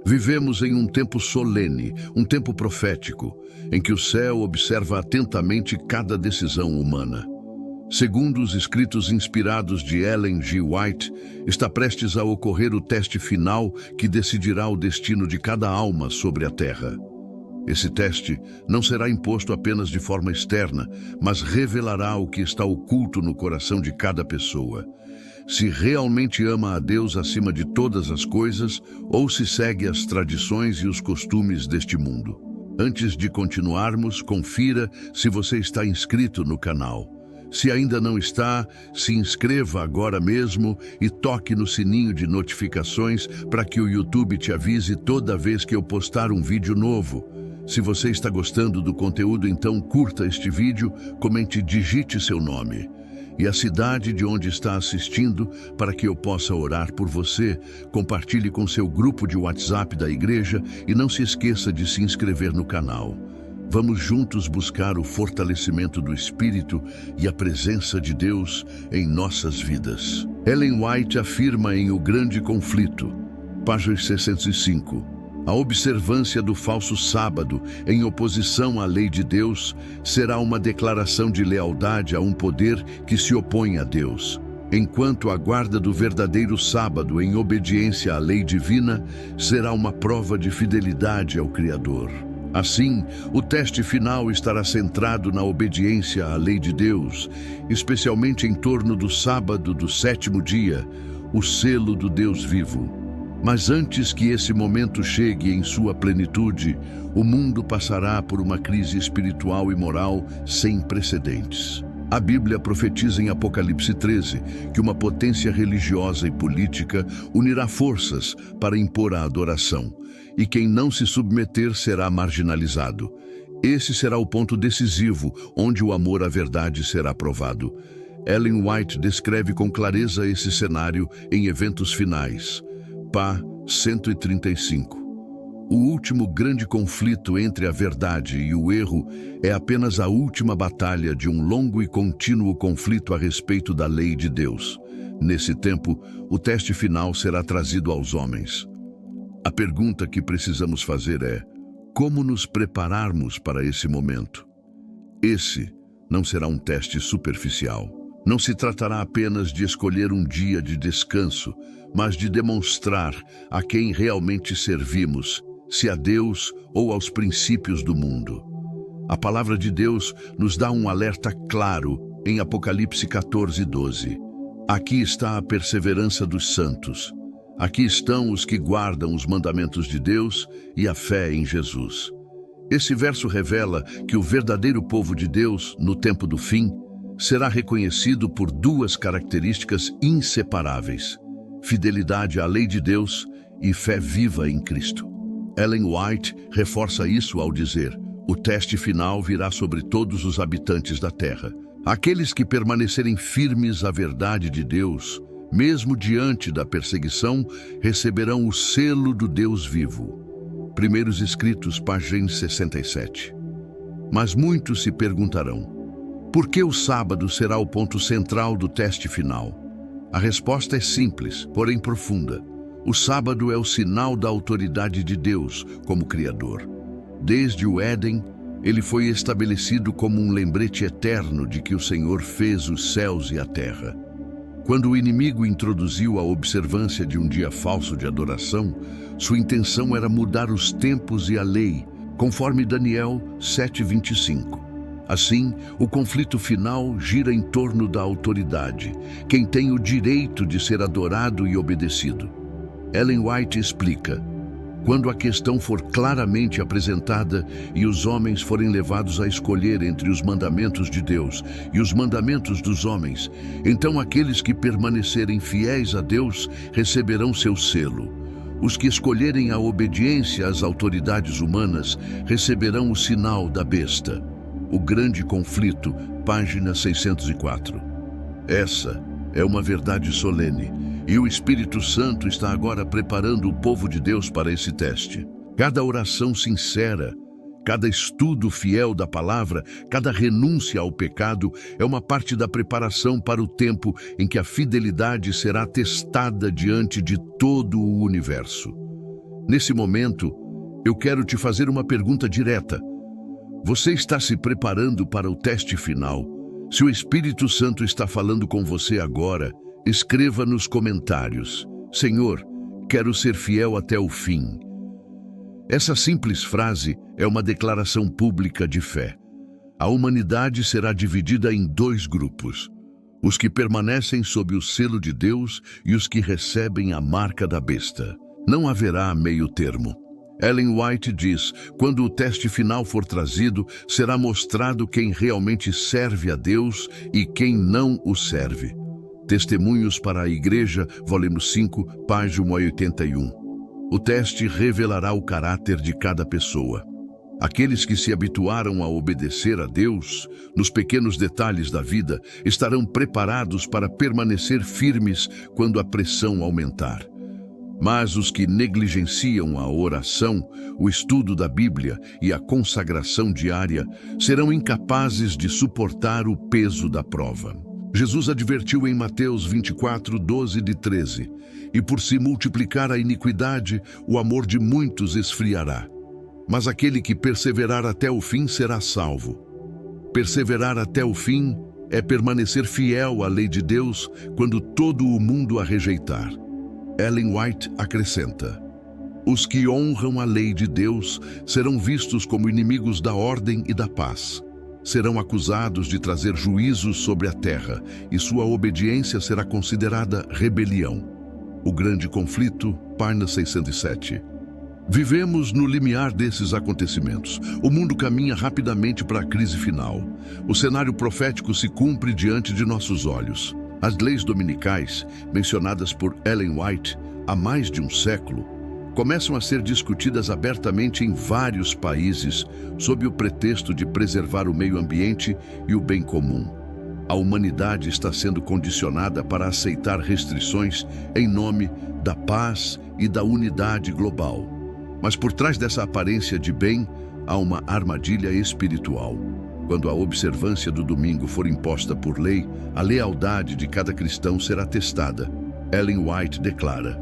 Vivemos em um tempo solene, um tempo profético, em que o céu observa atentamente cada decisão humana. Segundo os escritos inspirados de Ellen G. White, está prestes a ocorrer o teste final que decidirá o destino de cada alma sobre a Terra. Esse teste não será imposto apenas de forma externa, mas revelará o que está oculto no coração de cada pessoa. Se realmente ama a Deus acima de todas as coisas, ou se segue as tradições e os costumes deste mundo. Antes de continuarmos, confira se você está inscrito no canal. Se ainda não está, se inscreva agora mesmo e toque no sininho de notificações para que o YouTube te avise toda vez que eu postar um vídeo novo. Se você está gostando do conteúdo, então curta este vídeo, comente e digite seu nome e a cidade de onde está assistindo para que eu possa orar por você. Compartilhe com seu grupo de WhatsApp da igreja e não se esqueça de se inscrever no canal. Vamos juntos buscar o fortalecimento do Espírito e a presença de Deus em nossas vidas. Ellen White afirma em O Grande Conflito, página 605, a observância do falso sábado em oposição à lei de Deus será uma declaração de lealdade a um poder que se opõe a Deus, enquanto a guarda do verdadeiro sábado em obediência à lei divina será uma prova de fidelidade ao Criador. Assim, o teste final estará centrado na obediência à lei de Deus, especialmente em torno do sábado do sétimo dia, o selo do Deus vivo. Mas antes que esse momento chegue em sua plenitude, o mundo passará por uma crise espiritual e moral sem precedentes. A Bíblia profetiza em Apocalipse 13 que uma potência religiosa e política unirá forças para impor a adoração, e quem não se submeter será marginalizado. Esse será o ponto decisivo onde o amor à verdade será provado. Ellen White descreve com clareza esse cenário em Eventos Finais, pá. 135. O último grande conflito entre a verdade e o erro é apenas a última batalha de um longo e contínuo conflito a respeito da lei de Deus. Nesse tempo, o teste final será trazido aos homens. A pergunta que precisamos fazer é: como nos prepararmos para esse momento? Esse não será um teste superficial. Não se tratará apenas de escolher um dia de descanso, mas de demonstrar a quem realmente servimos, se a Deus ou aos princípios do mundo. A palavra de Deus nos dá um alerta claro em Apocalipse 14:12. Aqui está a perseverança dos santos. Aqui estão os que guardam os mandamentos de Deus e a fé em Jesus. Esse verso revela que o verdadeiro povo de Deus, no tempo do fim, será reconhecido por duas características inseparáveis: fidelidade à lei de Deus e fé viva em Cristo. Ellen White reforça isso ao dizer: o teste final virá sobre todos os habitantes da terra. Aqueles que permanecerem firmes à verdade de Deus, mesmo diante da perseguição, receberão o selo do Deus vivo. Primeiros Escritos, página 67. Mas muitos se perguntarão: por que o sábado será o ponto central do teste final? A resposta é simples, porém profunda. O sábado é o sinal da autoridade de Deus como Criador. Desde o Éden, ele foi estabelecido como um lembrete eterno de que o Senhor fez os céus e a terra. Quando o inimigo introduziu a observância de um dia falso de adoração, sua intenção era mudar os tempos e a lei, conforme Daniel 7:25. Assim, o conflito final gira em torno da autoridade, quem tem o direito de ser adorado e obedecido. Ellen White explica: quando a questão for claramente apresentada e os homens forem levados a escolher entre os mandamentos de Deus e os mandamentos dos homens, então aqueles que permanecerem fiéis a Deus receberão seu selo. Os que escolherem a obediência às autoridades humanas receberão o sinal da besta. O Grande Conflito, página 604. Essa é uma verdade solene, e o Espírito Santo está agora preparando o povo de Deus para esse teste. Cada oração sincera, cada estudo fiel da palavra, cada renúncia ao pecado é uma parte da preparação para o tempo em que a fidelidade será testada diante de todo o universo. Nesse momento, eu quero te fazer uma pergunta direta. Você está se preparando para o teste final? Se o Espírito Santo está falando com você agora, escreva nos comentários: Senhor, quero ser fiel até o fim. Essa simples frase é uma declaração pública de fé. A humanidade será dividida em dois grupos: os que permanecem sob o selo de Deus e os que recebem a marca da besta. Não haverá meio termo. Ellen White diz: quando o teste final for trazido, será mostrado quem realmente serve a Deus e quem não o serve. Testemunhos para a Igreja, volume 5, página 81. O teste revelará o caráter de cada pessoa. Aqueles que se habituaram a obedecer a Deus, nos pequenos detalhes da vida, estarão preparados para permanecer firmes quando a pressão aumentar. Mas os que negligenciam a oração, o estudo da Bíblia e a consagração diária serão incapazes de suportar o peso da prova. Jesus advertiu em Mateus 24, 12-13: e por se multiplicar a iniquidade, o amor de muitos esfriará. Mas aquele que perseverar até o fim será salvo. Perseverar até o fim é permanecer fiel à lei de Deus quando todo o mundo a rejeitar. Ellen White acrescenta: os que honram a lei de Deus serão vistos como inimigos da ordem e da paz. Serão acusados de trazer juízos sobre a terra, e sua obediência será considerada rebelião. O grande conflito, página 607. Vivemos no limiar desses acontecimentos. O mundo caminha rapidamente para a crise final. O cenário profético se cumpre diante de nossos olhos. As leis dominicais, mencionadas por Ellen White há mais de um século, começam a ser discutidas abertamente em vários países sob o pretexto de preservar o meio ambiente e o bem comum. A humanidade está sendo condicionada para aceitar restrições em nome da paz e da unidade global. Mas por trás dessa aparência de bem, há uma armadilha espiritual. Quando a observância do domingo for imposta por lei, a lealdade de cada cristão será testada. Ellen White declara: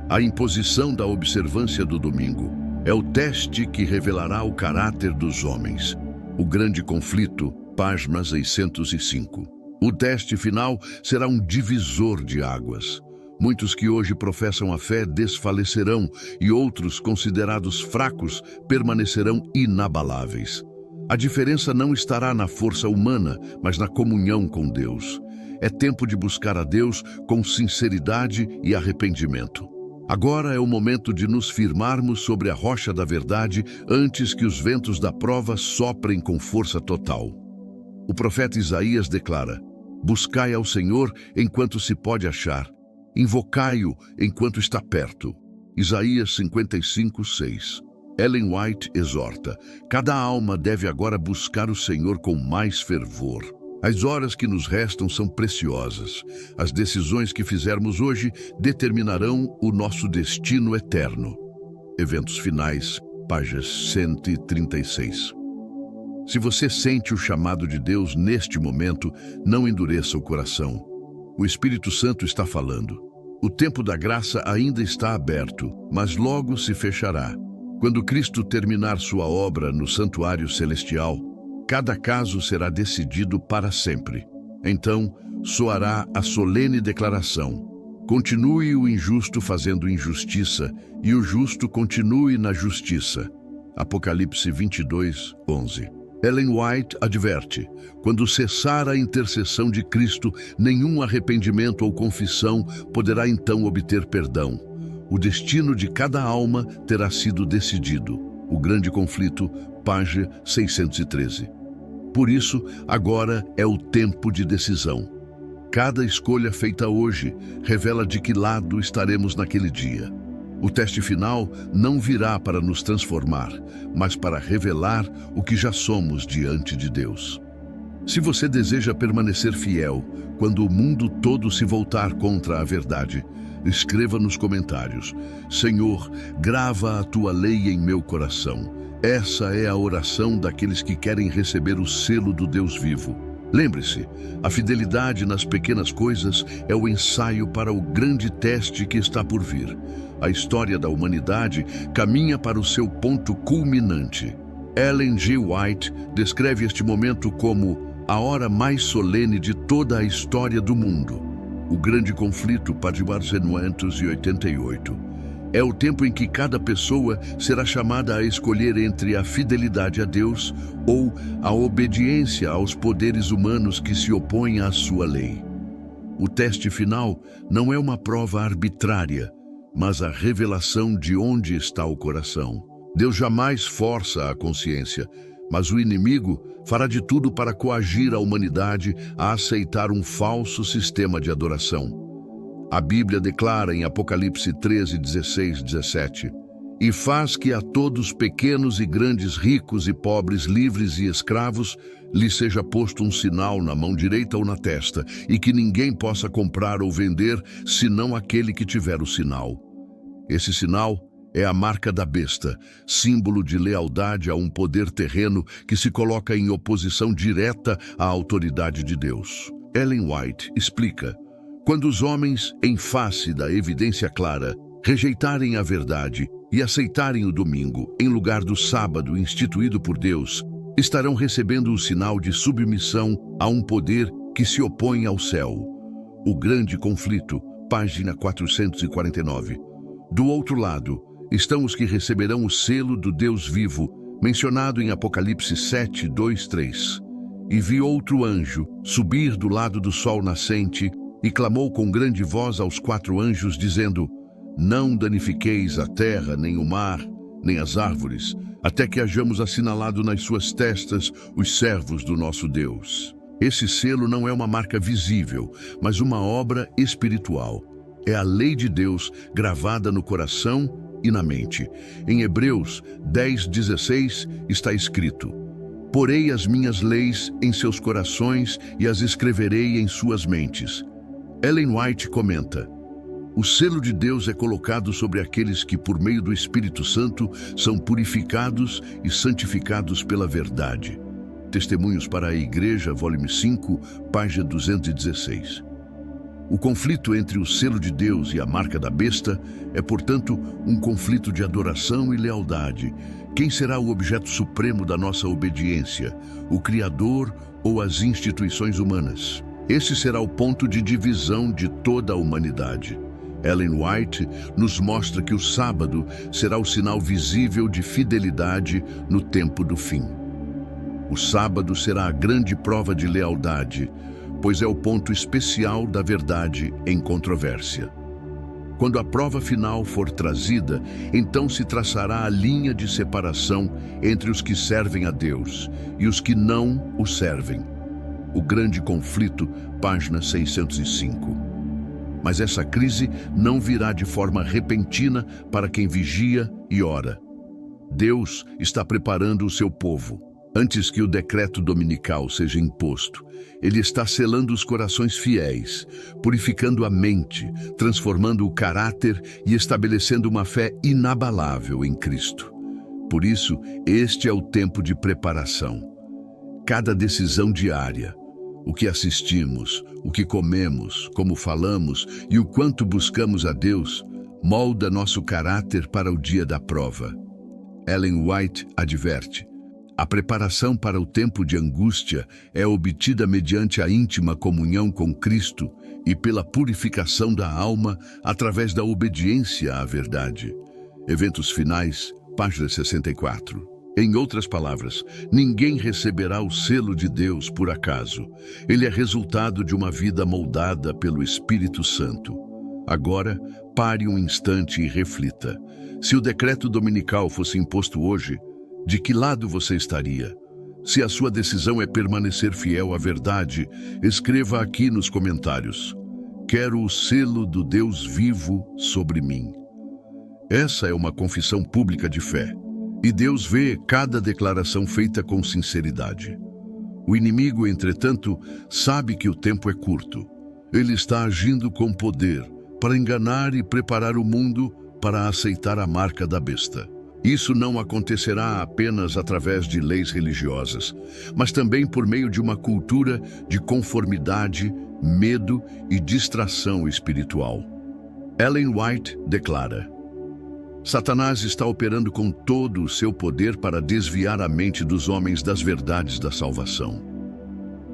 a imposição da observância do domingo é o teste que revelará o caráter dos homens. O grande conflito, página 605. O teste final será um divisor de águas. Muitos que hoje professam a fé desfalecerão e outros, considerados fracos, permanecerão inabaláveis. A diferença não estará na força humana, mas na comunhão com Deus. É tempo de buscar a Deus com sinceridade e arrependimento. Agora é o momento de nos firmarmos sobre a rocha da verdade antes que os ventos da prova soprem com força total. O profeta Isaías declara: buscai ao Senhor enquanto se pode achar. Invocai-o enquanto está perto. Isaías 55, 6. Ellen White exorta: cada alma deve agora buscar o Senhor com mais fervor. As horas que nos restam são preciosas. As decisões que fizermos hoje determinarão o nosso destino eterno. Eventos finais, página 136. Se você sente o chamado de Deus neste momento, não endureça o coração. O Espírito Santo está falando. O tempo da graça ainda está aberto, mas logo se fechará. Quando Cristo terminar sua obra no santuário celestial, cada caso será decidido para sempre. Então, soará a solene declaração: continue o injusto fazendo injustiça, e o justo continue na justiça. Apocalipse 22, 11. Ellen White adverte: quando cessar a intercessão de Cristo, nenhum arrependimento ou confissão poderá então obter perdão. O destino de cada alma terá sido decidido. O grande conflito, página 613. Por isso, agora é o tempo de decisão. Cada escolha feita hoje revela de que lado estaremos naquele dia. O teste final não virá para nos transformar, mas para revelar o que já somos diante de Deus. Se você deseja permanecer fiel quando o mundo todo se voltar contra a verdade, escreva nos comentários: Senhor, grava a tua lei em meu coração. Essa é a oração daqueles que querem receber o selo do Deus vivo. Lembre-se, a fidelidade nas pequenas coisas é o ensaio para o grande teste que está por vir. A história da humanidade caminha para o seu ponto culminante. Ellen G. White descreve este momento como a hora mais solene de toda a história do mundo. O grande conflito, página 488. É o tempo em que cada pessoa será chamada a escolher entre a fidelidade a Deus ou a obediência aos poderes humanos que se opõem à sua lei. O teste final não é uma prova arbitrária, mas a revelação de onde está o coração. Deus jamais força a consciência, mas o inimigo fará de tudo para coagir a humanidade a aceitar um falso sistema de adoração. A Bíblia declara em Apocalipse 13, 16, 17: "E faz que a todos pequenos e grandes, ricos e pobres, livres e escravos, lhe seja posto um sinal na mão direita ou na testa, e que ninguém possa comprar ou vender, senão aquele que tiver o sinal." Esse sinal é a marca da besta, símbolo de lealdade a um poder terreno que se coloca em oposição direta à autoridade de Deus. Ellen White explica: quando os homens, em face da evidência clara, rejeitarem a verdade e aceitarem o domingo em lugar do sábado instituído por Deus, estarão recebendo o sinal de submissão a um poder que se opõe ao céu. O grande conflito, página 449. Do outro lado, estão os que receberão o selo do Deus vivo, mencionado em Apocalipse 7, 2, 3. "E vi outro anjo subir do lado do sol nascente e clamou com grande voz aos 4 anjos, dizendo: Não danifiqueis a terra, nem o mar, nem as árvores, até que hajamos assinalado nas suas testas os servos do nosso Deus." Esse selo não é uma marca visível, mas uma obra espiritual. É a lei de Deus gravada no coração e na mente. Em Hebreus 10, 16 está escrito: "Porei as minhas leis em seus corações e as escreverei em suas mentes." Ellen White comenta: o selo de Deus é colocado sobre aqueles que, por meio do Espírito Santo, são purificados e santificados pela verdade. Testemunhos para a Igreja, volume 5, página 216. O conflito entre o selo de Deus e a marca da besta é, portanto, um conflito de adoração e lealdade. Quem será o objeto supremo da nossa obediência, o Criador ou as instituições humanas? Esse será o ponto de divisão de toda a humanidade. Ellen White nos mostra que o sábado será o sinal visível de fidelidade no tempo do fim. O sábado será a grande prova de lealdade, pois é o ponto especial da verdade em controvérsia. Quando a prova final for trazida, então se traçará a linha de separação entre os que servem a Deus e os que não o servem. O grande conflito, página 605. Mas essa crise não virá de forma repentina para quem vigia e ora. Deus está preparando o seu povo. Antes que o decreto dominical seja imposto, Ele está selando os corações fiéis, purificando a mente, transformando o caráter e estabelecendo uma fé inabalável em Cristo. Por isso, este é o tempo de preparação. Cada decisão diária, o que assistimos, o que comemos, como falamos e o quanto buscamos a Deus, molda nosso caráter para o dia da prova. Ellen White adverte: a preparação para o tempo de angústia é obtida mediante a íntima comunhão com Cristo e pela purificação da alma através da obediência à verdade. Eventos finais, página 64. Em outras palavras, ninguém receberá o selo de Deus por acaso. Ele é resultado de uma vida moldada pelo Espírito Santo. Agora, pare um instante e reflita. Se o decreto dominical fosse imposto hoje, de que lado você estaria? Se a sua decisão é permanecer fiel à verdade, escreva aqui nos comentários: quero o selo do Deus vivo sobre mim. Essa é uma confissão pública de fé, e Deus vê cada declaração feita com sinceridade. O inimigo, entretanto, sabe que o tempo é curto. Ele está agindo com poder para enganar e preparar o mundo para aceitar a marca da besta. Isso não acontecerá apenas através de leis religiosas, mas também por meio de uma cultura de conformidade, medo e distração espiritual. Ellen White declara: Satanás está operando com todo o seu poder para desviar a mente dos homens das verdades da salvação.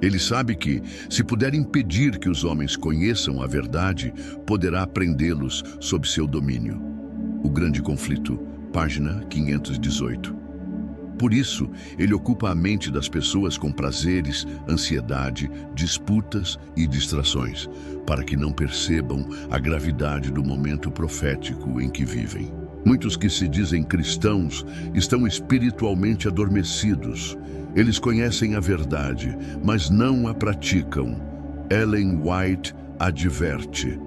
Ele sabe que, se puder impedir que os homens conheçam a verdade, poderá prendê-los sob seu domínio. O Grande Conflito, página 518. Por isso, ele ocupa a mente das pessoas com prazeres, ansiedade, disputas e distrações, para que não percebam a gravidade do momento profético em que vivem. Muitos que se dizem cristãos estão espiritualmente adormecidos. Eles conhecem a verdade, mas não a praticam. Ellen White adverte: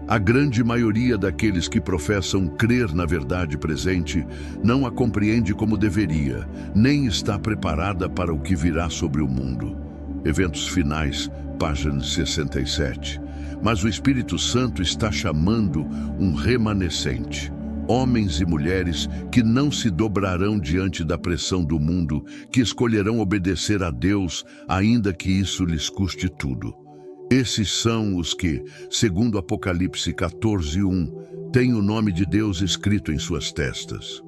a grande maioria daqueles que professam crer na verdade presente não a compreende como deveria, nem está preparada para o que virá sobre o mundo. Eventos Finais, página 67. Mas o Espírito Santo está chamando um remanescente. Homens e mulheres que não se dobrarão diante da pressão do mundo, que escolherão obedecer a Deus, ainda que isso lhes custe tudo. Esses são os que, segundo Apocalipse 14:1, têm o nome de Deus escrito em suas testas.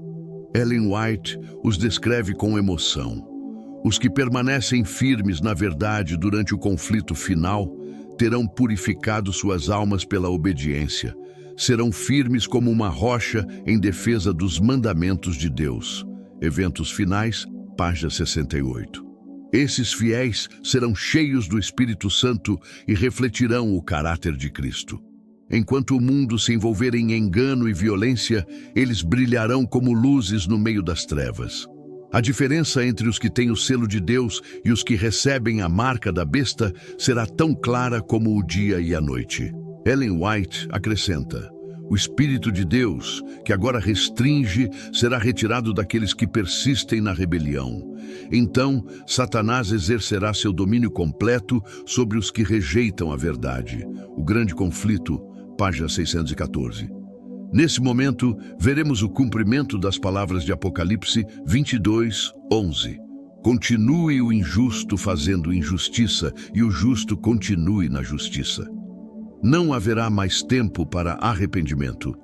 Ellen White os descreve com emoção. Os que permanecem firmes na verdade durante o conflito final terão purificado suas almas pela obediência. Serão firmes como uma rocha em defesa dos mandamentos de Deus. Eventos Finais, página 68. Esses fiéis serão cheios do Espírito Santo e refletirão o caráter de Cristo. Enquanto o mundo se envolver em engano e violência, eles brilharão como luzes no meio das trevas. A diferença entre os que têm o selo de Deus e os que recebem a marca da besta será tão clara como o dia e a noite. Ellen White acrescenta: o Espírito de Deus, que agora restringe, será retirado daqueles que persistem na rebelião. Então, Satanás exercerá seu domínio completo sobre os que rejeitam a verdade. O Grande Conflito, página 614. Nesse momento, veremos o cumprimento das palavras de Apocalipse 22:11. Continue o injusto fazendo injustiça, e o justo continue na justiça. Não haverá mais tempo para arrependimento.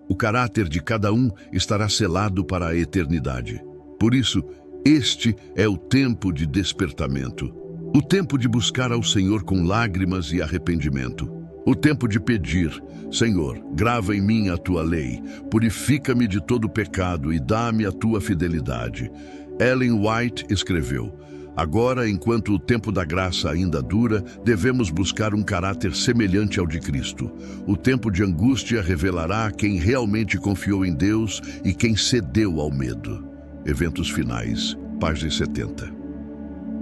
O caráter de cada um estará selado para a eternidade. Por isso, este é o tempo de despertamento. O tempo de buscar ao Senhor com lágrimas e arrependimento. O tempo de pedir: Senhor, grava em mim a tua lei, purifica-me de todo pecado e dá-me a tua fidelidade. Ellen White escreveu: agora, enquanto o tempo da graça ainda dura, devemos buscar um caráter semelhante ao de Cristo. O tempo de angústia revelará quem realmente confiou em Deus e quem cedeu ao medo. Eventos Finais, página 70.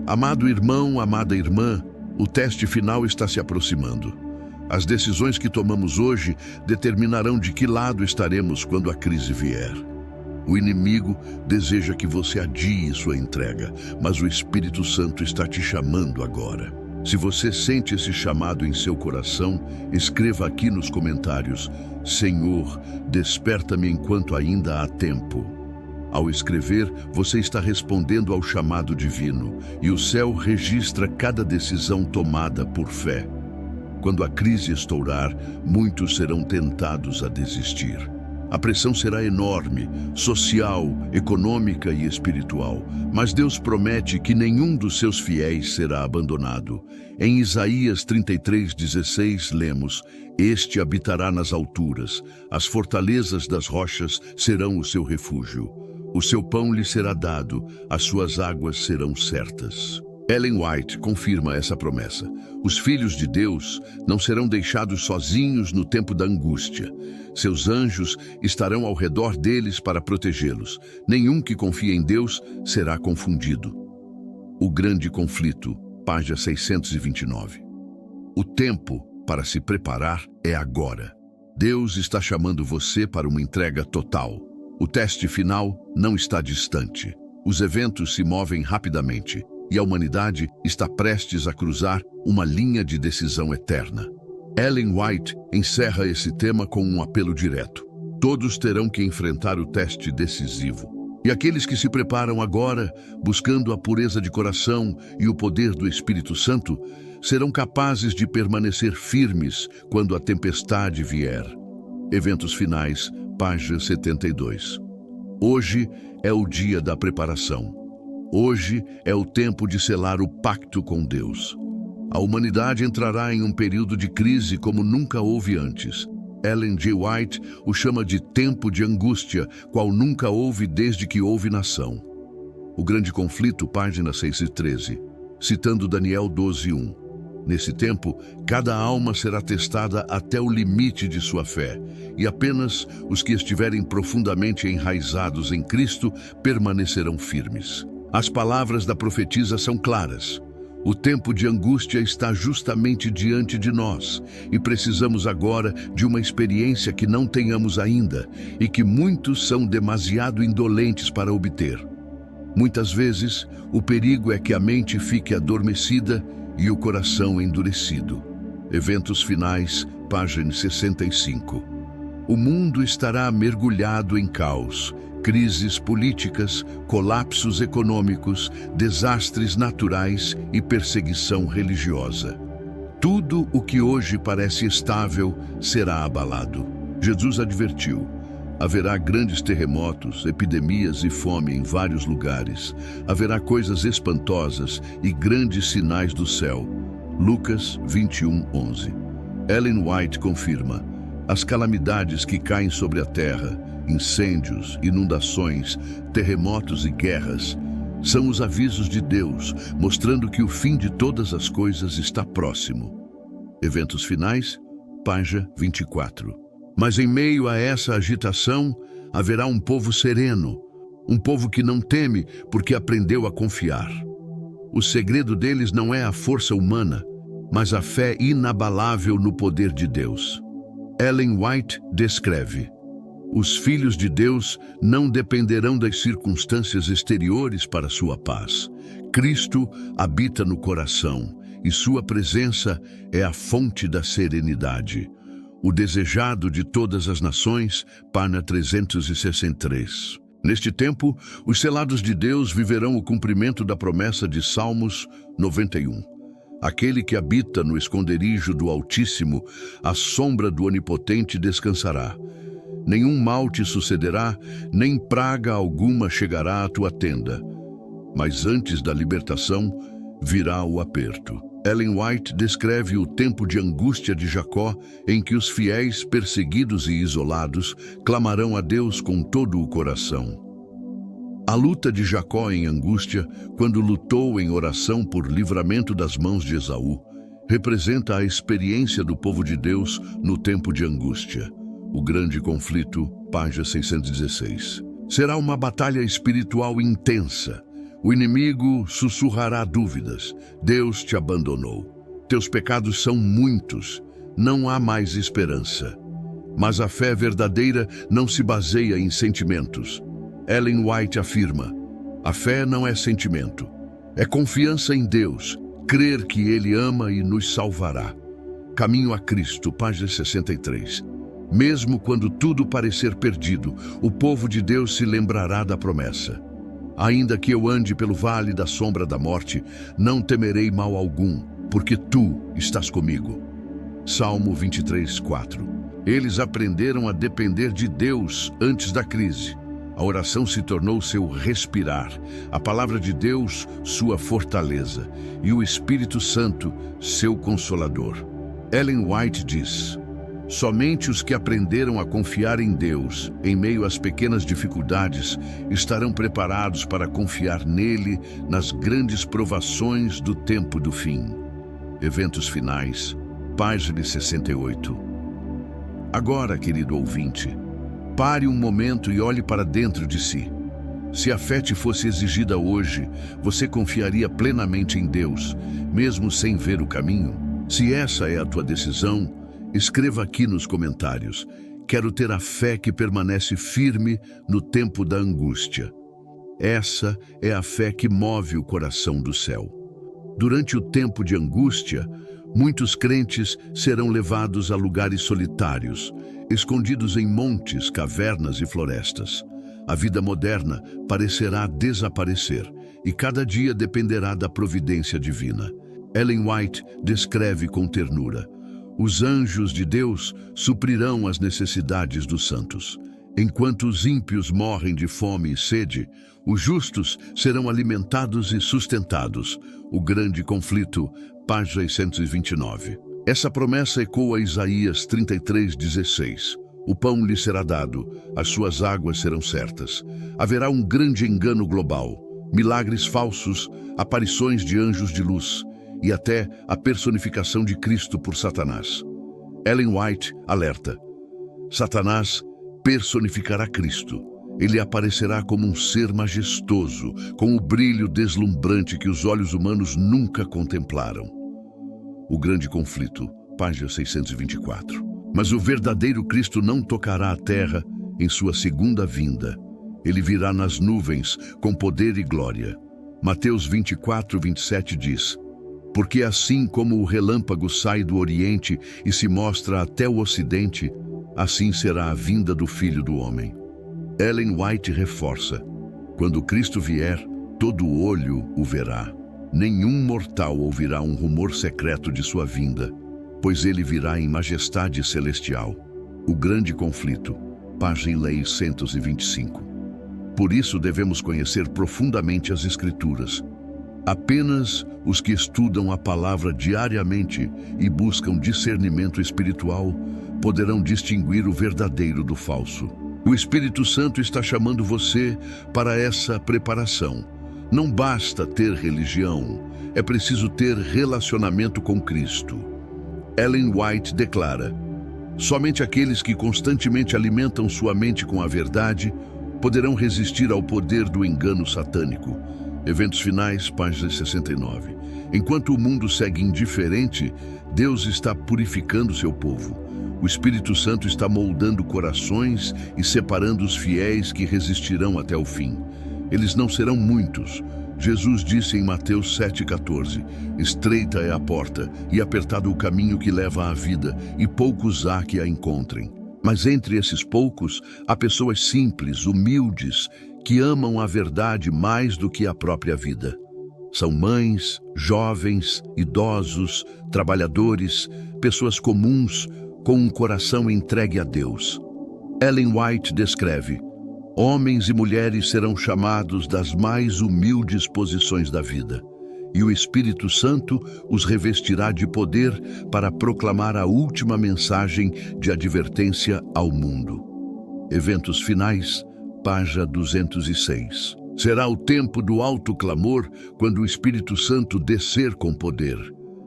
Amado irmão, amada irmã, o teste final está se aproximando. As decisões que tomamos hoje determinarão de que lado estaremos quando a crise vier. O inimigo deseja que você adie sua entrega, mas o Espírito Santo está te chamando agora. Se você sente esse chamado em seu coração, escreva aqui nos comentários: Senhor, desperta-me enquanto ainda há tempo. Ao escrever, você está respondendo ao chamado divino, e o céu registra cada decisão tomada por fé. Quando a crise estourar, muitos serão tentados a desistir. A pressão será enorme, social, econômica e espiritual, mas Deus promete que nenhum dos seus fiéis será abandonado. Em Isaías 33:16 lemos: este habitará nas alturas, as fortalezas das rochas serão o seu refúgio. O seu pão lhe será dado, as suas águas serão certas. Ellen White confirma essa promessa. Os filhos de Deus não serão deixados sozinhos no tempo da angústia. Seus anjos estarão ao redor deles para protegê-los. Nenhum que confia em Deus será confundido. O Grande Conflito, página 629. O tempo para se preparar é agora. Deus está chamando você para uma entrega total. O teste final não está distante. Os eventos se movem rapidamente e a humanidade está prestes a cruzar uma linha de decisão eterna. Ellen White encerra esse tema com um apelo direto. Todos terão que enfrentar o teste decisivo. E aqueles que se preparam agora, buscando a pureza de coração e o poder do Espírito Santo, serão capazes de permanecer firmes quando a tempestade vier. Eventos finais, página 72. Hoje é o dia da preparação. Hoje é o tempo de selar o pacto com Deus. A humanidade entrará em um período de crise como nunca houve antes. Ellen G. White o chama de tempo de angústia, qual nunca houve desde que houve nação. O grande conflito, página 613, citando Daniel 12:1. Nesse tempo, cada alma será testada até o limite de sua fé, e apenas os que estiverem profundamente enraizados em Cristo permanecerão firmes. As palavras da profetisa são claras. O tempo de angústia está justamente diante de nós e precisamos agora de uma experiência que não tenhamos ainda e que muitos são demasiado indolentes para obter. Muitas vezes, o perigo é que a mente fique adormecida e o coração endurecido. Eventos finais, página 65. O mundo estará mergulhado em caos. Crises políticas, colapsos econômicos, desastres naturais e perseguição religiosa. Tudo o que hoje parece estável será abalado. Jesus advertiu: haverá grandes terremotos, epidemias e fome em vários lugares. Haverá coisas espantosas e grandes sinais do céu. Lucas 21:11. Ellen White confirma: as calamidades que caem sobre a terra, incêndios, inundações, terremotos e guerras, são os avisos de Deus, mostrando que o fim de todas as coisas está próximo. Eventos finais, página 24. Mas em meio a essa agitação, haverá um povo sereno, um povo que não teme porque aprendeu a confiar. O segredo deles não é a força humana, mas a fé inabalável no poder de Deus. Ellen White descreve: os filhos de Deus não dependerão das circunstâncias exteriores para sua paz. Cristo habita no coração e sua presença é a fonte da serenidade. O desejado de todas as nações, página 363. Neste tempo, os selados de Deus viverão o cumprimento da promessa de Salmos 91. Aquele que habita no esconderijo do Altíssimo, à sombra do Onipotente descansará. Nenhum mal te sucederá, nem praga alguma chegará à tua tenda. Mas antes da libertação, virá o aperto. Ellen White descreve o tempo de angústia de Jacó, em que os fiéis, perseguidos e isolados, clamarão a Deus com todo o coração. A luta de Jacó em angústia, quando lutou em oração por livramento das mãos de Esaú, representa a experiência do povo de Deus no tempo de angústia. O grande conflito, página 616. Será uma batalha espiritual intensa. O inimigo sussurrará dúvidas. Deus te abandonou. Teus pecados são muitos. Não há mais esperança. Mas a fé verdadeira não se baseia em sentimentos. Ellen White afirma: a fé não é sentimento. É confiança em Deus, crer que Ele ama e nos salvará. Caminho a Cristo, página 63. Mesmo quando tudo parecer perdido, o povo de Deus se lembrará da promessa. Ainda que eu ande pelo vale da sombra da morte, não temerei mal algum, porque tu estás comigo. Salmo 23:4. Eles aprenderam a depender de Deus antes da crise. A oração se tornou seu respirar, a palavra de Deus, sua fortaleza, e o Espírito Santo, seu consolador. Ellen White diz: somente os que aprenderam a confiar em Deus, em meio às pequenas dificuldades, estarão preparados para confiar nele nas grandes provações do tempo do fim. Eventos finais, página 68. Agora, querido ouvinte, pare um momento e olhe para dentro de si. Se a fé te fosse exigida hoje, você confiaria plenamente em Deus, mesmo sem ver o caminho? Se essa é a tua decisão, escreva aqui nos comentários: quero ter a fé que permanece firme no tempo da angústia. Essa é a fé que move o coração do céu. Durante o tempo de angústia, muitos crentes serão levados a lugares solitários, escondidos em montes, cavernas e florestas. A vida moderna parecerá desaparecer e cada dia dependerá da providência divina. Ellen White descreve com ternura: os anjos de Deus suprirão as necessidades dos santos. Enquanto os ímpios morrem de fome e sede, os justos serão alimentados e sustentados. O grande conflito, página 629. Essa promessa ecoa Isaías 33:16. O pão lhe será dado, as suas águas serão certas. Haverá um grande engano global, milagres falsos, aparições de anjos de luz e até a personificação de Cristo por Satanás. Ellen White alerta: Satanás personificará Cristo. Ele aparecerá como um ser majestoso, com o brilho deslumbrante que os olhos humanos nunca contemplaram. O grande conflito, página 624. Mas o verdadeiro Cristo não tocará a terra em sua segunda vinda. Ele virá nas nuvens com poder e glória. Mateus 24:27 diz: porque assim como o relâmpago sai do Oriente e se mostra até o Ocidente, assim será a vinda do Filho do Homem. Ellen White reforça: quando Cristo vier, todo olho o verá. Nenhum mortal ouvirá um rumor secreto de sua vinda, pois ele virá em majestade celestial. O grande conflito, página 625. Por isso devemos conhecer profundamente as Escrituras. Apenas os que estudam a palavra diariamente e buscam discernimento espiritual poderão distinguir o verdadeiro do falso. O Espírito Santo está chamando você para essa preparação. Não basta ter religião, é preciso ter relacionamento com Cristo. Ellen White declara: somente aqueles que constantemente alimentam sua mente com a verdade poderão resistir ao poder do engano satânico. Eventos finais, página 69. Enquanto o mundo segue indiferente, Deus está purificando seu povo. O Espírito Santo está moldando corações e separando os fiéis que resistirão até o fim. Eles não serão muitos. Jesus disse em Mateus 7,14: estreita é a porta e apertado o caminho que leva à vida, e poucos há que a encontrem. Mas entre esses poucos, há pessoas simples, humildes, que amam a verdade mais do que a própria vida. São mães, jovens, idosos, trabalhadores, pessoas comuns, com um coração entregue a Deus. Ellen White descreve: homens e mulheres serão chamados das mais humildes posições da vida, e o Espírito Santo os revestirá de poder para proclamar a última mensagem de advertência ao mundo. Eventos finais, página 206. Será o tempo do alto clamor quando o Espírito Santo descer com poder.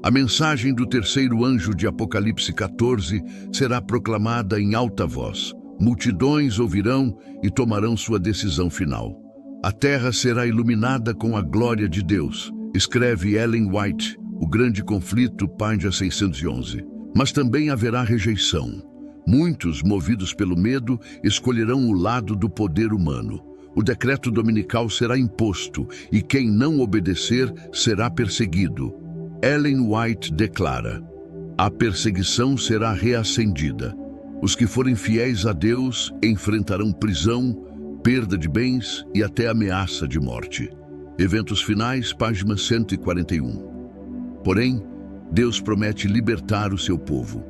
A mensagem do terceiro anjo de Apocalipse 14 será proclamada em alta voz. Multidões ouvirão e tomarão sua decisão final. A terra será iluminada com a glória de Deus, escreve Ellen White, O Grande Conflito, página 611. Mas também haverá rejeição. Muitos, movidos pelo medo, escolherão o lado do poder humano. O decreto dominical será imposto e quem não obedecer será perseguido. Ellen White declara: a perseguição será reacendida. Os que forem fiéis a Deus enfrentarão prisão, perda de bens e até ameaça de morte. Eventos finais, página 141. Porém, Deus promete libertar o seu povo.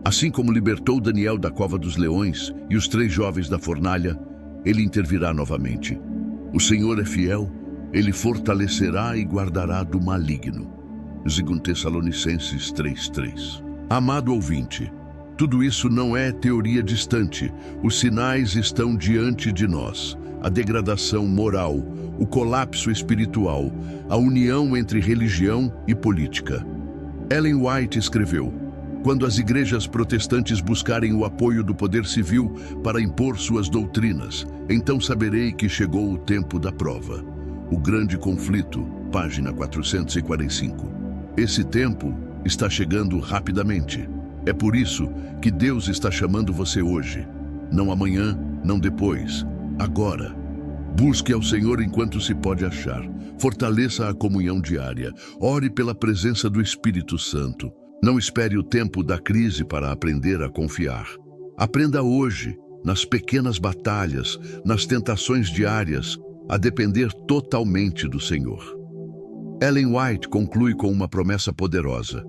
Assim como libertou Daniel da cova dos leões e os 3 jovens da fornalha, ele intervirá novamente. O Senhor é fiel, ele fortalecerá e guardará do maligno. 2 Tessalonicenses 3:3. Amado ouvinte, tudo isso não é teoria distante. Os sinais estão diante de nós. A degradação moral, o colapso espiritual, a união entre religião e política. Ellen White escreveu: quando as igrejas protestantes buscarem o apoio do poder civil para impor suas doutrinas, então saberei que chegou o tempo da prova. O Grande Conflito, página 445. Esse tempo está chegando rapidamente. É por isso que Deus está chamando você hoje. Não amanhã, não depois. Agora. Busque ao Senhor enquanto se pode achar. Fortaleça a comunhão diária. Ore pela presença do Espírito Santo. Não espere o tempo da crise para aprender a confiar. Aprenda hoje nas pequenas batalhas, nas tentações diárias, a depender totalmente do Senhor. Ellen White conclui com uma promessa poderosa.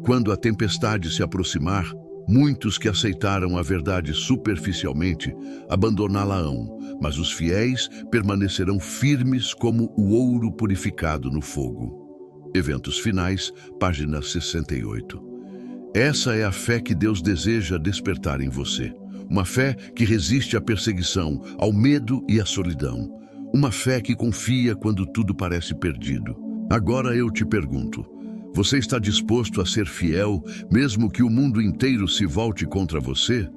Quando a tempestade se aproximar, muitos que aceitaram a verdade superficialmente abandoná-la-ão, mas os fiéis permanecerão firmes como o ouro purificado no fogo. Eventos Finais, página 68. Essa é a fé que Deus deseja despertar em você. Uma fé que resiste à perseguição, ao medo e à solidão. Uma fé que confia quando tudo parece perdido. Agora eu te pergunto, você está disposto a ser fiel, mesmo que o mundo inteiro se volte contra você?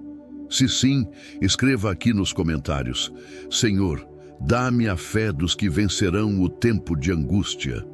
Se sim, escreva aqui nos comentários: Senhor, dá-me a fé dos que vencerão o tempo de angústia.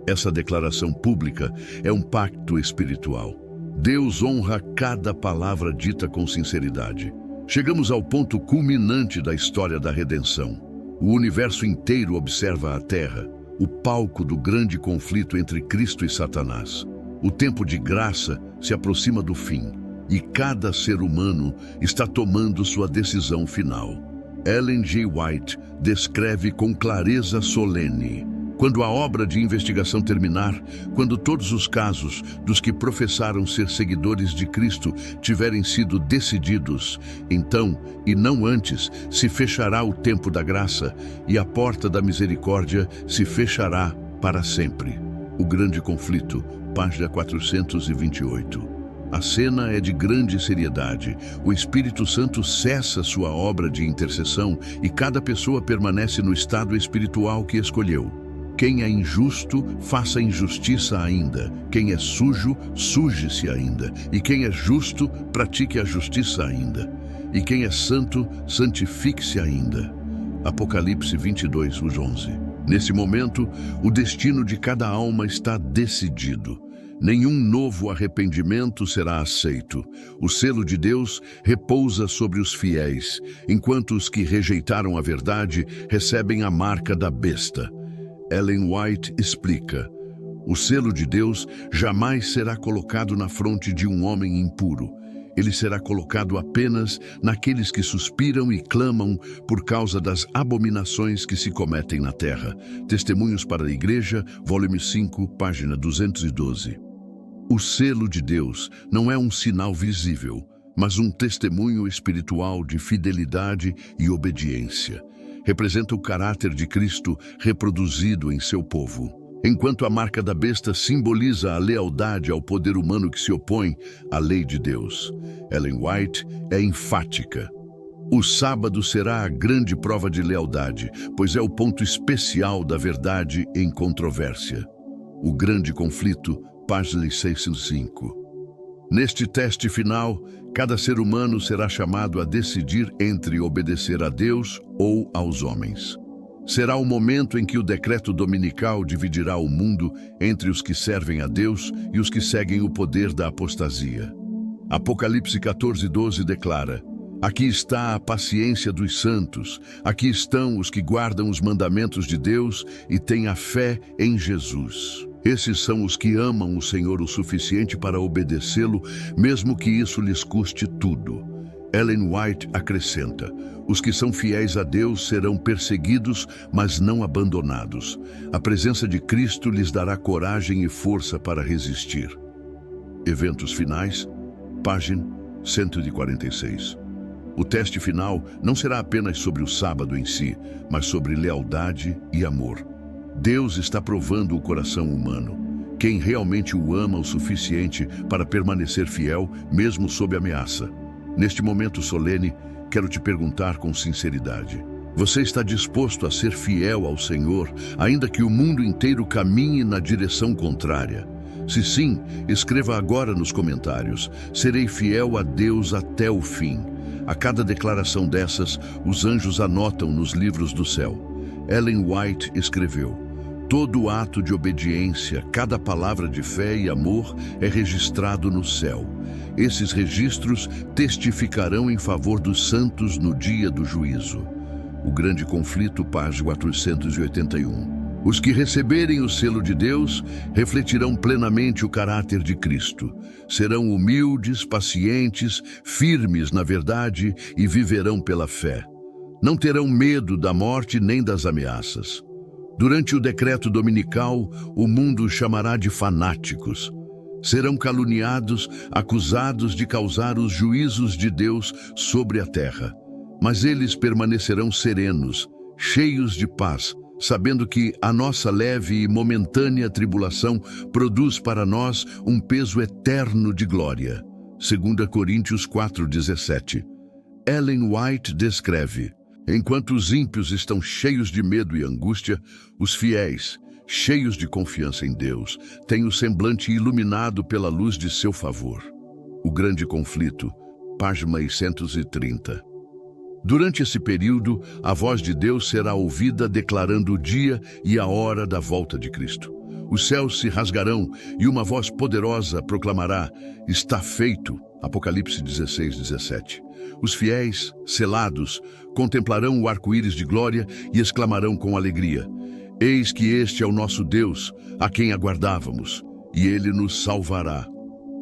Essa declaração pública é um pacto espiritual. Deus honra cada palavra dita com sinceridade. Chegamos ao ponto culminante da história da redenção. O universo inteiro observa a Terra, o palco do grande conflito entre Cristo e Satanás. O tempo de graça se aproxima do fim e cada ser humano está tomando sua decisão final. Ellen G. White descreve com clareza solene: quando a obra de investigação terminar, quando todos os casos dos que professaram ser seguidores de Cristo tiverem sido decididos, então, e não antes, se fechará o tempo da graça e a porta da misericórdia se fechará para sempre. O Grande Conflito, página 428. A cena é de grande seriedade. O Espírito Santo cessa sua obra de intercessão e cada pessoa permanece no estado espiritual que escolheu. Quem é injusto, faça injustiça ainda. Quem é sujo, suje-se ainda. E quem é justo, pratique a justiça ainda. E quem é santo, santifique-se ainda. Apocalipse 22:11. Nesse momento, o destino de cada alma está decidido. Nenhum novo arrependimento será aceito. O selo de Deus repousa sobre os fiéis, enquanto os que rejeitaram a verdade recebem a marca da besta. Ellen White explica: o selo de Deus jamais será colocado na fronte de um homem impuro. Ele será colocado apenas naqueles que suspiram e clamam por causa das abominações que se cometem na terra. Testemunhos para a Igreja, volume 5, página 212. O selo de Deus não é um sinal visível, mas um testemunho espiritual de fidelidade e obediência. Representa o caráter de Cristo reproduzido em seu povo. Enquanto a marca da besta simboliza a lealdade ao poder humano que se opõe à lei de Deus. Ellen White é enfática. O sábado será a grande prova de lealdade, pois é o ponto especial da verdade em controvérsia. O Grande Conflito, página 605. Neste teste final, cada ser humano será chamado a decidir entre obedecer a Deus ou aos homens. Será o momento em que o decreto dominical dividirá o mundo entre os que servem a Deus e os que seguem o poder da apostasia. Apocalipse 14:12 declara: aqui está a paciência dos santos, aqui estão os que guardam os mandamentos de Deus e têm a fé em Jesus. Esses são os que amam o Senhor o suficiente para obedecê-lo, mesmo que isso lhes custe tudo. Ellen White acrescenta: os que são fiéis a Deus serão perseguidos, mas não abandonados. A presença de Cristo lhes dará coragem e força para resistir. Eventos Finais, página 146. O teste final não será apenas sobre o sábado em si, mas sobre lealdade e amor. Deus está provando o coração humano. Quem realmente o ama o suficiente para permanecer fiel, mesmo sob ameaça. Neste momento solene, quero te perguntar com sinceridade: você está disposto a ser fiel ao Senhor, ainda que o mundo inteiro caminhe na direção contrária? Se sim, escreva agora nos comentários: serei fiel a Deus até o fim. A cada declaração dessas, os anjos anotam nos livros do céu. Ellen White escreveu: todo ato de obediência, cada palavra de fé e amor é registrado no céu. Esses registros testificarão em favor dos santos no dia do juízo. O Grande Conflito, página 481. Os que receberem o selo de Deus refletirão plenamente o caráter de Cristo. Serão humildes, pacientes, firmes na verdade e viverão pela fé. Não terão medo da morte nem das ameaças. Durante o decreto dominical, o mundo os chamará de fanáticos. Serão caluniados, acusados de causar os juízos de Deus sobre a terra. Mas eles permanecerão serenos, cheios de paz, sabendo que a nossa leve e momentânea tribulação produz para nós um peso eterno de glória. 2 Coríntios 4:17. Ellen White descreve: enquanto os ímpios estão cheios de medo e angústia, os fiéis, cheios de confiança em Deus, têm o semblante iluminado pela luz de seu favor. O grande conflito, página 630. Durante esse período, a voz de Deus será ouvida declarando o dia e a hora da volta de Cristo. Os céus se rasgarão e uma voz poderosa proclamará: está feito. Apocalipse 16:17. Os fiéis, selados, contemplarão o arco-íris de glória e exclamarão com alegria: eis que este é o nosso Deus, a quem aguardávamos, e ele nos salvará.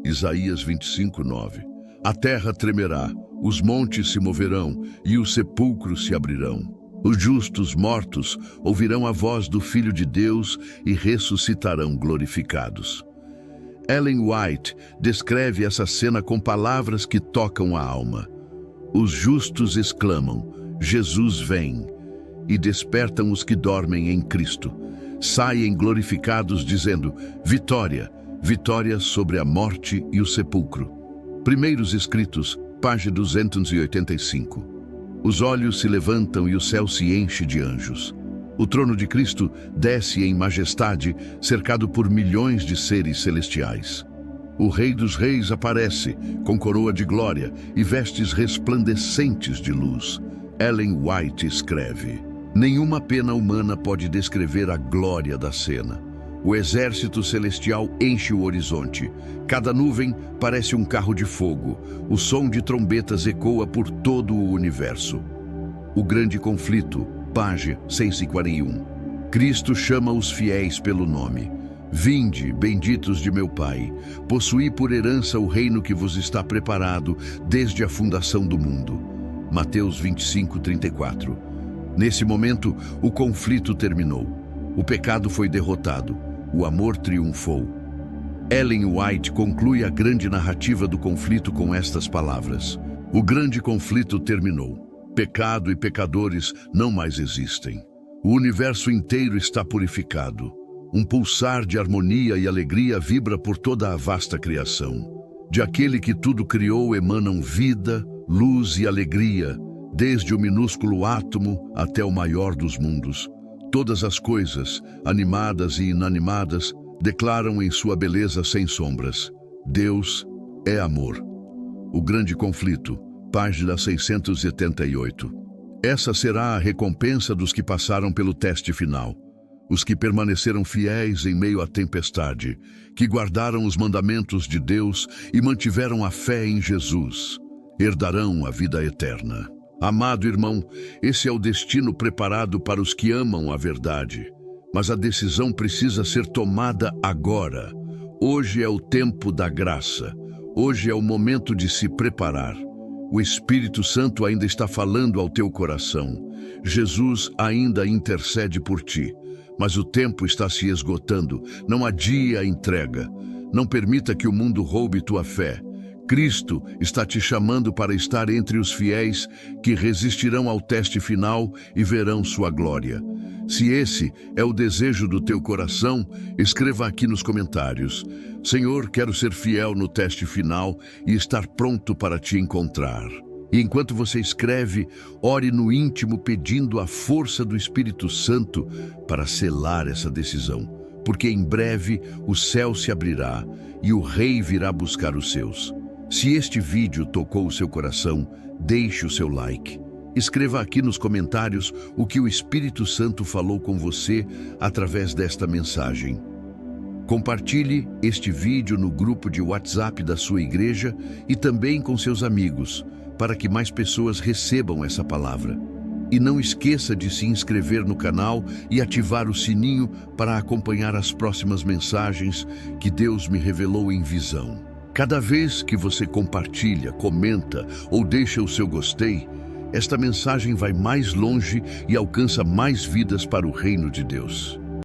Isaías 25:9. A terra tremerá, os montes se moverão e os sepulcros se abrirão. Os justos mortos ouvirão a voz do Filho de Deus e ressuscitarão glorificados. Ellen White descreve essa cena com palavras que tocam a alma. Os justos exclamam: Jesus vem, e despertam os que dormem em Cristo. Saem glorificados dizendo: vitória, vitória sobre a morte e o sepulcro. Primeiros Escritos, página 285. Os olhos se levantam e o céu se enche de anjos. O trono de Cristo desce em majestade, cercado por milhões de seres celestiais. O Rei dos Reis aparece, com coroa de glória e vestes resplandecentes de luz. Ellen White escreve: nenhuma pena humana pode descrever a glória da cena. O exército celestial enche o horizonte. Cada nuvem parece um carro de fogo. O som de trombetas ecoa por todo o universo. O grande conflito, página 641. Cristo chama os fiéis pelo nome. Vinde, benditos de meu Pai, possuí por herança o reino que vos está preparado desde a fundação do mundo. Mateus 25:34. Nesse momento, o conflito terminou. O pecado foi derrotado. O amor triunfou. Ellen White conclui a grande narrativa do conflito com estas palavras: o grande conflito terminou. Pecado e pecadores não mais existem. O universo inteiro está purificado. Um pulsar de harmonia e alegria vibra por toda a vasta criação. De aquele que tudo criou emanam vida, luz e alegria, desde o minúsculo átomo até o maior dos mundos. Todas as coisas, animadas e inanimadas, declaram em sua beleza sem sombras: Deus é amor. O grande conflito, página 678. Essa será a recompensa dos que passaram pelo teste final. Os que permaneceram fiéis em meio à tempestade, que guardaram os mandamentos de Deus e mantiveram a fé em Jesus, herdarão a vida eterna. Amado irmão, esse é o destino preparado para os que amam a verdade. Mas a decisão precisa ser tomada agora. Hoje é o tempo da graça. Hoje é o momento de se preparar. O Espírito Santo ainda está falando ao teu coração. Jesus ainda intercede por ti. Mas o tempo está se esgotando. Não adie a entrega. Não permita que o mundo roube tua fé. Cristo está te chamando para estar entre os fiéis que resistirão ao teste final e verão sua glória. Se esse é o desejo do teu coração, escreva aqui nos comentários: Senhor, quero ser fiel no teste final e estar pronto para te encontrar. E enquanto você escreve, ore no íntimo pedindo a força do Espírito Santo para selar essa decisão, porque em breve o céu se abrirá e o Rei virá buscar os seus. Se este vídeo tocou o seu coração, deixe o seu like. Escreva aqui nos comentários o que o Espírito Santo falou com você através desta mensagem. Compartilhe este vídeo no grupo de WhatsApp da sua igreja e também com seus amigos, para que mais pessoas recebam essa palavra. E não esqueça de se inscrever no canal e ativar o sininho para acompanhar as próximas mensagens que Deus me revelou em visão. Cada vez que você compartilha, comenta ou deixa o seu gostei, esta mensagem vai mais longe e alcança mais vidas para o reino de Deus.